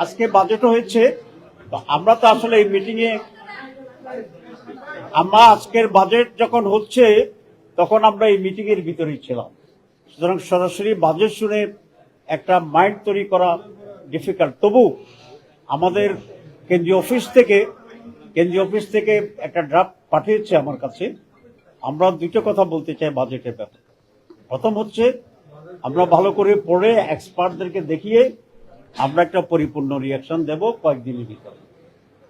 আজকে বাজেটও হয়েছে, তো আমরা তো আসলে এই মিটিংয়ে আমরা আজকের বাজেট যখন হচ্ছে তখন আমরা এই মিটিং এর ভিতরেই ছিলাম। সুতরাং সরাসরি বাজেট শুনে একটা মাইন্ড তৈরি করা ডিফিকাল্ট। তবু আমাদের কেন্দ্রীয় অফিস থেকে একটা ড্রাফট পাঠিয়েছে আমার কাছে। আমরা দুটো কথা বলতে চাই বাজেটের ব্যাপারে। প্রথম হচ্ছে, আমরা ভালো করে পড়ে এক্সপার্টদেরকে দেখিয়ে আমরা একটা পরিপূর্ণ রিয়াকশন দেব কয়েকদিনের ভিতরে।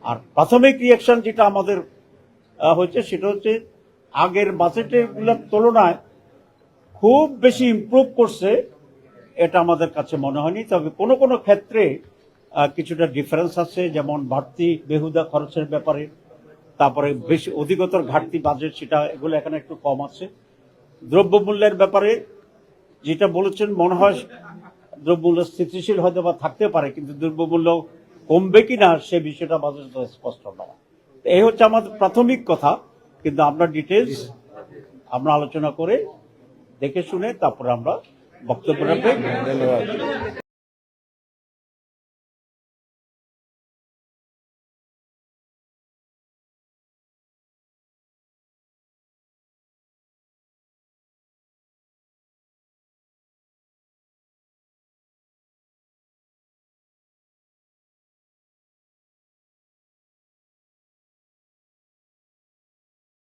আর প্রাথমিক রিয়াকশন যেটা আমাদের হচ্ছে সেটা হচ্ছে আগের বাজেটের গুলোর তুলনায় খুব বেশি ইমপ্রুভ করছে এটা আমাদের কাছে মনে হয়নি। তবে কোনো কোনো ক্ষেত্রে কিছুটা ডিফারেন্স আছে, যেমন বাড়তি বেহুদা খরচের ব্যাপারে, তারপরে বেশি অধিকতর ঘাটতি বাজেট সেটা এগুলো এখানে একটু কম আছে। দ্রব্যমূল্যের ব্যাপারে যেটা বলেছেন মনে হয় দ্রব্যমূল্য স্থিতিশীল হয়তো বা থাকতে পারে, কিন্তু দ্রব্যমূল্য কমবে কিনা সে বিষয়টা বাজেট স্পষ্ট নয়। এই হচ্ছে আমাদের প্রাথমিক কথা, কিন্তু আমরা ডিটেলস আমরা আলোচনা করে দেখে শুনে তারপরে আমরা বক্তব্য রাখবো। ধন্যবাদ।